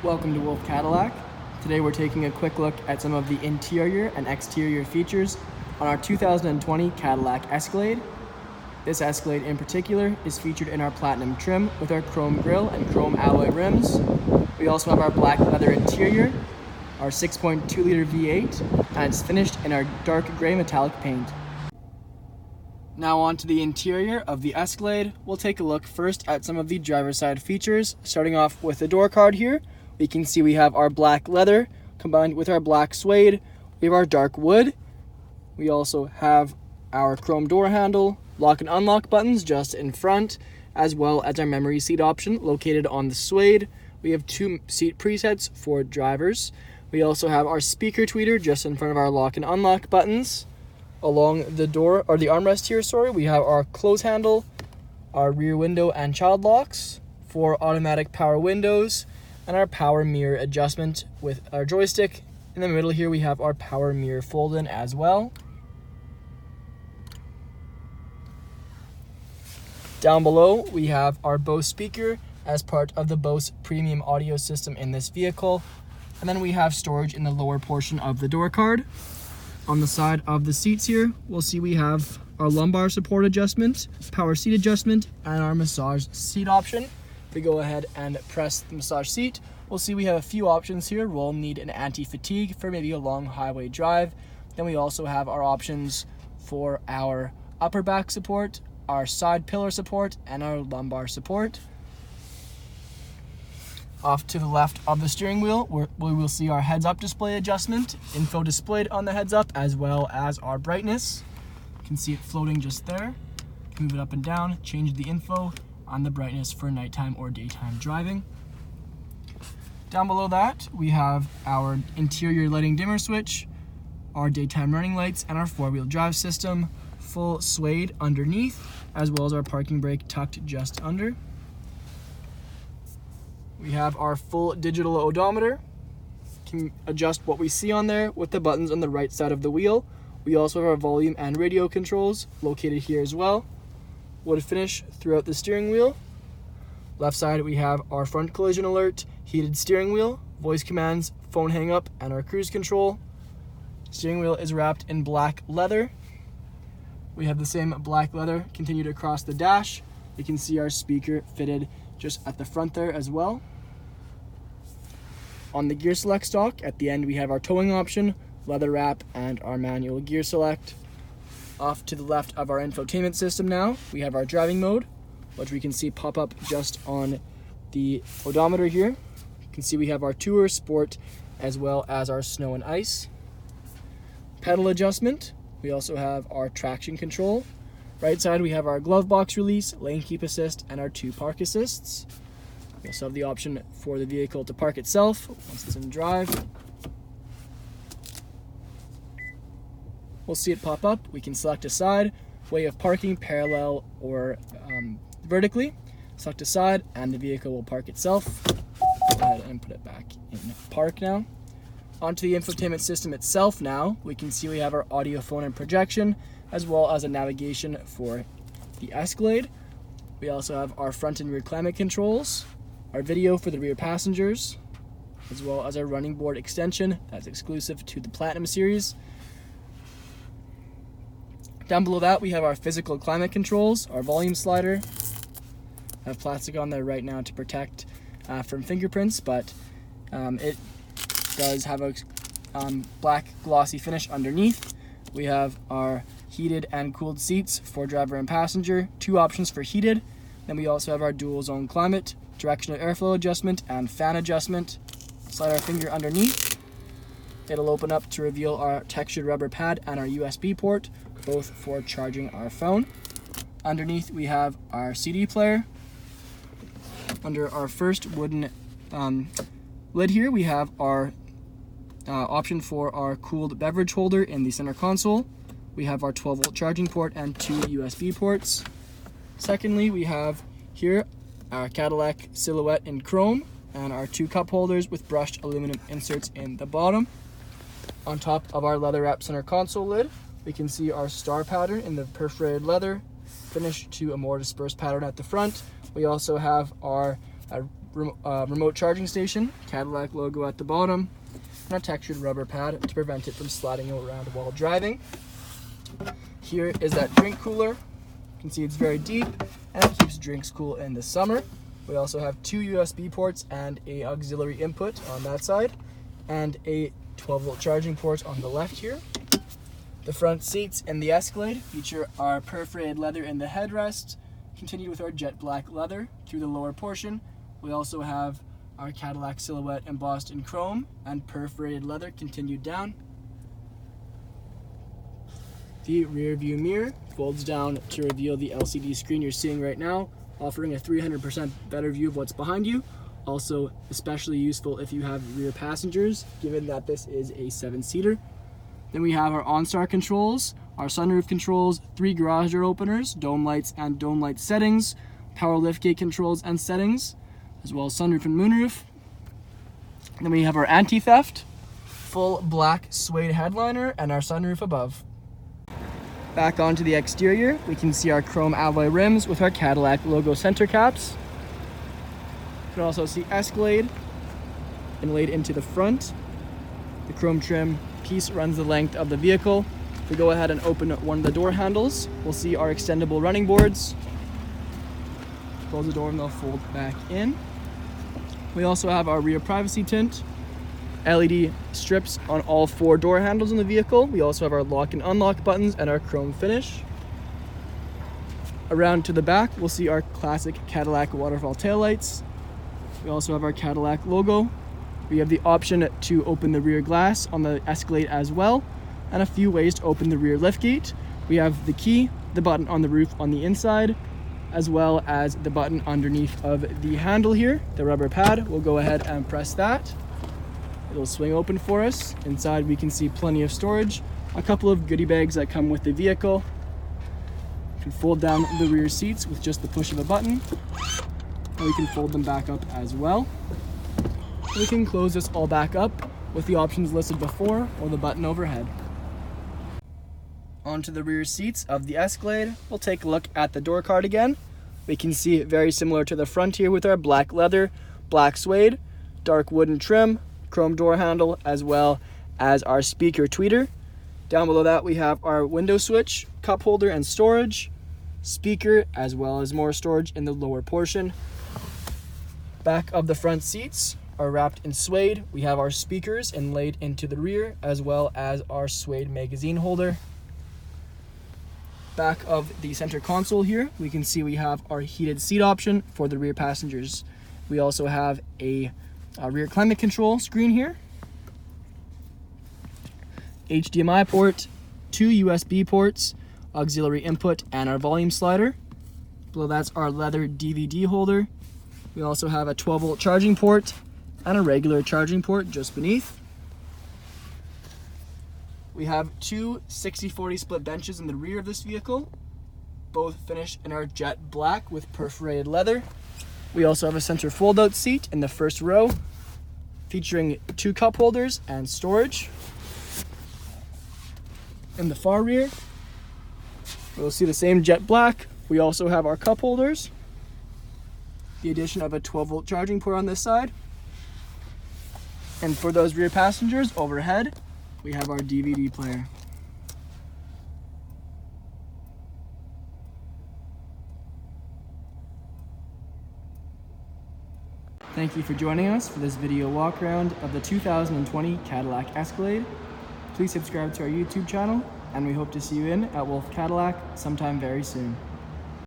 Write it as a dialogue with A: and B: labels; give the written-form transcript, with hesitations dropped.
A: Welcome to Wolfe Cadillac. Today we're taking a quick look at some of the interior and exterior features on our 2020 Cadillac Escalade. This Escalade in particular is featured in our platinum trim with our chrome grille and chrome alloy rims. We also have our black leather interior, our 6.2 liter V8, and it's finished in our dark gray metallic paint. Now on to the interior of the Escalade. We'll take a look first at some of the driver's side features, starting off with the door card here. We can see we have our black leather combined with our black suede. We have our dark wood. We also have our chrome door handle, lock and unlock buttons just in front, as well as our memory seat option located on the suede. We have 2 seat presets for drivers. We also have our speaker tweeter just in front of our lock and unlock buttons. Along the door, or the armrest here, we have our close handle, our rear window and child locks, 4 automatic power windows, and our power mirror adjustment with our joystick. In the middle here we have our power mirror fold-in as well. Down below we have our Bose speaker as part of the Bose premium audio system in this vehicle. And then we have storage in the lower portion of the door card. On the side of the seats here, we'll see we have our lumbar support adjustment, power seat adjustment, and our massage seat option. If we go ahead and press the massage seat, we'll see we have a few options here. We'll need an anti-fatigue for maybe a long highway drive. Then we also have our options for our upper back support, our side pillar support, and our lumbar support. Off to the left of the steering wheel, we will see our heads-up display adjustment, info displayed on the heads-up, as well as our brightness. You can see it floating just there. Move it up and down, change the info on the brightness for nighttime or daytime driving. Down below that, we have our interior lighting dimmer switch, our daytime running lights, and our 4-wheel drive system, full suede underneath, as well as our parking brake tucked just under. We have our full digital odometer. Can adjust what we see on there with the buttons on the right side of the wheel. We also have our volume and radio controls located here as well. Wood finish throughout the steering wheel. Left side we have our front collision alert, heated steering wheel, voice commands, phone hang up, and our cruise control. Steering wheel is wrapped in black leather. We have the same black leather continued across the dash. You can see our speaker fitted just at the front there as well. On the gear select stalk, at the end we have our towing option, leather wrap, and our manual gear select. Off to the left of our infotainment system now, we have our driving mode, which we can see pop up just on the odometer here. You can see we have our tour, sport, as well as our snow and ice. Pedal adjustment, we also have our traction control. Right side we have our glove box release, lane keep assist, and our 2 park assists. We also have the option for the vehicle to park itself once it's in drive. We'll see it pop up. We can select a side, way of parking, parallel or vertically. Select a side and the vehicle will park itself. Go ahead and put it back in park now. Onto the infotainment system itself now, we can see we have our audio, phone, and projection, as well as a navigation for the Escalade. We also have our front and rear climate controls, our video for the rear passengers, as well as our running board extension that's exclusive to the Platinum Series. Down below that we have our physical climate controls, our volume slider. I have plastic on there right now to protect from fingerprints, but it does have a black glossy finish underneath. We have our heated and cooled seats for driver and passenger, 2 options for heated. Then we also have our dual zone climate, directional airflow adjustment, and fan adjustment. Slide our finger underneath. It'll open up to reveal our textured rubber pad and our USB port, both for charging our phone. Underneath we have our CD player. Under our first wooden lid here we have our option for our cooled beverage holder in the center console. We have our 12-volt charging port and 2 USB ports. Secondly, we have here our Cadillac silhouette in chrome and our 2 cup holders with brushed aluminum inserts in the bottom. On top of our leather wrap center console lid, we can see our star pattern in the perforated leather, finished to a more dispersed pattern at the front. We also have our remote charging station, Cadillac logo at the bottom, and a textured rubber pad to prevent it from sliding around while driving. Here is that drink cooler. You can see it's very deep and it keeps drinks cool in the summer. We also have 2 USB ports and a auxiliary input on that side, and a 12-volt charging port on the left here. The front seats in the Escalade feature our perforated leather in the headrest, continued with our jet black leather through the lower portion. We also have our Cadillac silhouette embossed in chrome and perforated leather continued down. The rear view mirror folds down to reveal the LCD screen you're seeing right now, offering a 300% better view of what's behind you. Also especially useful if you have rear passengers, given that this is a 7-seater. Then we have our OnStar Controls, our sunroof controls, 3 garage door openers, dome lights and dome light settings, power liftgate controls and settings, as well as sunroof and moonroof. Then we have our anti-theft, full black suede headliner, and our sunroof above. Back onto the exterior, we can see our chrome alloy rims with our Cadillac logo center caps. You can also see Escalade inlaid into the front. The chrome trim piece runs the length of the vehicle. If we go ahead and open one of the door handles, we'll see our extendable running boards. Close the door and they'll fold back in. We also have our rear privacy tint, LED strips on all 4 door handles in the vehicle. We also have our lock and unlock buttons and our chrome finish. Around to the back, we'll see our classic Cadillac waterfall taillights. We also have our Cadillac logo. We have the option to open the rear glass on the Escalade as well, and a few ways to open the rear liftgate. We have the key, the button on the roof on the inside, as well as the button underneath of the handle here, the rubber pad. We'll go ahead and press that. It'll swing open for us. Inside we can see plenty of storage, a couple of goodie bags that come with the vehicle. You can fold down the rear seats with just the push of a button, and we can fold them back up as well. We can close this all back up with the options listed before or the button overhead. Onto the rear seats of the Escalade, we'll take a look at the door card again. We can see it very similar to the front here with our black leather, black suede, dark wooden trim, chrome door handle, as well as our speaker tweeter. Down below that we have our window switch, cup holder and storage, speaker, as well as more storage in the lower portion. Back of the front seats are wrapped in suede. We have our speakers inlaid into the rear, as well as our suede magazine holder. Back of the center console here, we can see we have our heated seat option for the rear passengers. We also have a rear climate control screen here, HDMI port, 2 USB ports, auxiliary input, and our volume slider. Below that's our leather DVD holder. We also have a 12-volt charging port and a regular charging port just beneath. We have 2 60/40 split benches in the rear of this vehicle, both finished in our jet black with perforated leather. We also have a center fold-out seat in the first row, featuring 2 cup holders and storage. In the far rear, we'll see the same jet black. We also have our cup holders, the addition of a 12-volt charging port on this side. And for those rear passengers overhead, we have our DVD player. Thank you for joining us for this video walk around of the 2020 Cadillac Escalade. Please subscribe to our YouTube channel, and we hope to see you in at Wolfe Cadillac sometime very soon.